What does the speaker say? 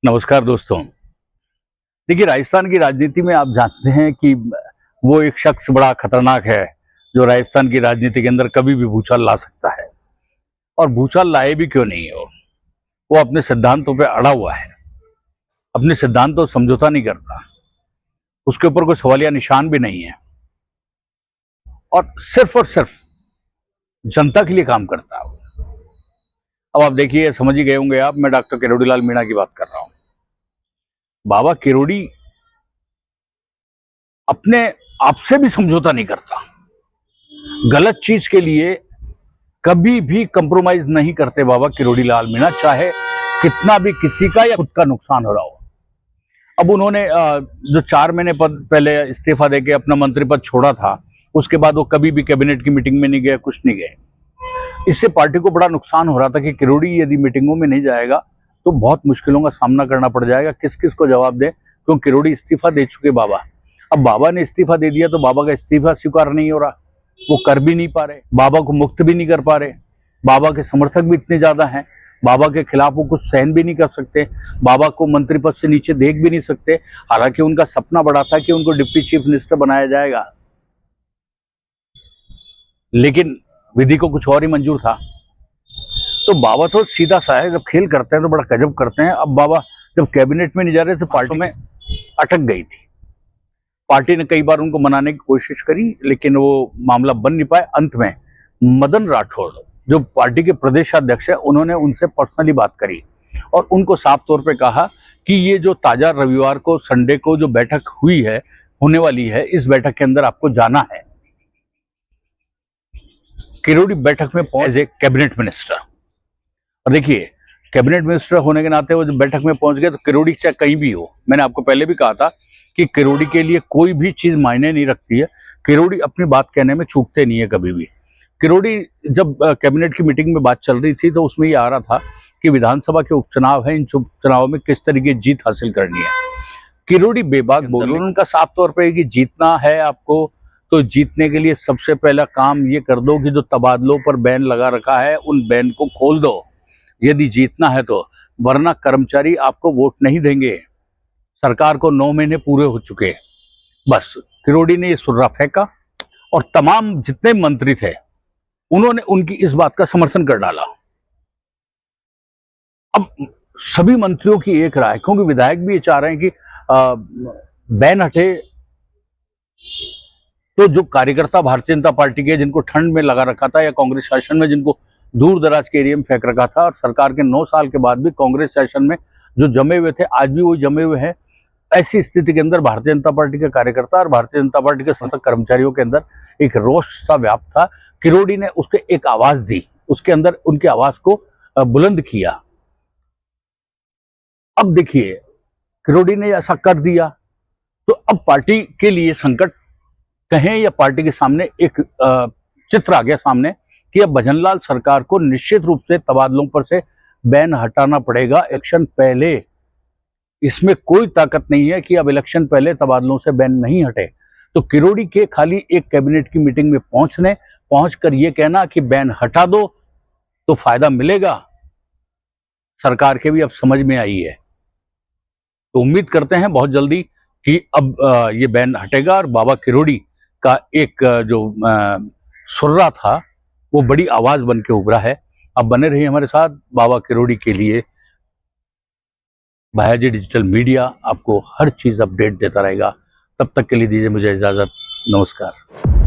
नमस्कार दोस्तों। देखिए, राजस्थान की राजनीति में आप जानते हैं कि वो एक शख्स बड़ा खतरनाक है जो राजस्थान की राजनीति के अंदर कभी भी भूचाल ला सकता है। और भूचाल लाए भी क्यों नहीं हो, वो अपने सिद्धांतों पे अड़ा हुआ है, अपने सिद्धांतों समझौता नहीं करता, उसके ऊपर कोई सवालिया निशान भी नहीं है और सिर्फ जनता के लिए काम करता है। अब आप देखिए, समझ ही गए होंगे आप, मैं डॉक्टर किरोड़ी लाल मीणा की बात कर रहा हूं। बाबा किरोड़ी अपने आप से भी समझौता नहीं करता, गलत चीज के लिए कभी भी कंप्रोमाइज नहीं करते बाबा किरोड़ी लाल मीणा, चाहे कितना भी किसी का या खुद का नुकसान हो रहा हो। अब उन्होंने जो 4 महीने पहले इस्तीफा देके अपना मंत्री पद छोड़ा था, उसके बाद वो कभी भी कैबिनेट की मीटिंग में नहीं गए, कुछ नहीं गए। इससे पार्टी को बड़ा नुकसान हो रहा था कि किरोड़ी यदि मीटिंगों में नहीं जाएगा तो बहुत मुश्किलों का सामना करना पड़ जाएगा, किस किस को जवाब दे, क्यों किरोड़ी इस्तीफा दे चुके बाबा। अब बाबा ने इस्तीफा दे दिया तो बाबा का इस्तीफा स्वीकार नहीं हो रहा, वो कर भी नहीं पा रहे, बाबा को मुक्त भी नहीं कर पा रहे। बाबा के समर्थक भी इतने ज्यादा हैं, बाबा के खिलाफ वो कुछ सहन भी नहीं कर सकते, बाबा को मंत्री पद से नीचे देख भी नहीं सकते। हालांकि उनका सपना बड़ा था कि उनको डिप्टी चीफ मिनिस्टर बनाया जाएगा, लेकिन विधि को कुछ और ही मंजूर था। तो बाबा तो सीधा सा है, जब खेल करते हैं तो बड़ा गजब करते हैं। अब बाबा जब कैबिनेट में नहीं जा रहे थे, पार्टी में अटक गई थी। पार्टी ने कई बार उनको मनाने की कोशिश करी, लेकिन वो मामला बन नहीं पाए। अंत में मदन राठौड़, जो पार्टी के प्रदेश अध्यक्ष है, उन्होंने उनसे पर्सनली बात करी और उनको साफ तौर पे कहा कि ये जो ताजा रविवार को, संडे को जो बैठक हुई है, होने वाली है, इस बैठक के अंदर आपको जाना है। किरोड़ी बैठक में पहुंचे एज ए कैबिनेट मिनिस्टर। और देखिए, कैबिनेट मिनिस्टर होने के नाते वो जब बैठक में पहुंच गए तो किरोड़ी चाहे कहीं भी हो, मैंने आपको पहले भी कहा था कि किरोड़ी के लिए कोई भी चीज मायने नहीं रखती है। किरोड़ी अपनी बात कहने में चूकते नहीं है कभी भी। किरोड़ी जब कैबिनेट की मीटिंग में बात चल रही थी तो उसमें ये आ रहा था कि विधानसभा के उपचुनाव है, इन उपचुनाव में किस तरीके जीत हासिल करनी है। किरोड़ी बेबाक बोले, उनका साफ तौर पर कि जीतना है आपको तो जीतने के लिए सबसे पहला काम ये कर दो कि जो तबादलों पर बैन लगा रखा है उन बैन को खोल दो, यदि जीतना है तो, वरना कर्मचारी आपको वोट नहीं देंगे। सरकार को 9 महीने पूरे हो चुके। बस किरोड़ी ने ये सुर्रा फेंका और तमाम जितने मंत्री थे उन्होंने उनकी इस बात का समर्थन कर डाला। अब सभी मंत्रियों की एक राय, क्योंकि विधायक भी ये चाह रहे हैं कि बैन हटे तो जो कार्यकर्ता भारतीय जनता पार्टी के, जिनको ठंड में लगा रखा था या कांग्रेस शासन में जिनको दूर दराज के एरिया में फेंक रखा था, और सरकार के 9 साल के बाद भी कांग्रेस शासन में जो जमे हुए थे, आज भी वही जमे हुए हैं। ऐसी स्थिति के अंदर भारतीय जनता पार्टी के कार्यकर्ता और भारतीय जनता पार्टी के समर्थक कर्मचारियों के अंदर एक रोष सा व्याप्त था। किरोड़ी ने उसके एक आवाज दी, उसके अंदर उनकी आवाज को बुलंद किया। अब देखिए, किरोड़ी ने ऐसा कर दिया तो अब पार्टी के लिए संकट कहें या पार्टी के सामने एक चित्र आ गया सामने कि अब भजनलाल सरकार को निश्चित रूप से तबादलों पर से बैन हटाना पड़ेगा इलेक्शन पहले। इसमें कोई ताकत नहीं है कि अब इलेक्शन पहले तबादलों से बैन नहीं हटे। तो किरोड़ी के खाली एक कैबिनेट की मीटिंग में पहुंचकर ये कहना कि बैन हटा दो तो फायदा मिलेगा, सरकार के भी अब समझ में आई है। तो उम्मीद करते हैं बहुत जल्दी कि अब ये बैन हटेगा और बाबा किरोड़ी का एक जो सुर्रा था वो बड़ी आवाज बन के उभरा है। अब बने रहिए हमारे साथ बाबा किरोड़ी के लिए। भैयाजी डिजिटल मीडिया आपको हर चीज अपडेट देता रहेगा। तब तक के लिए दीजिए मुझे इजाजत। नमस्कार।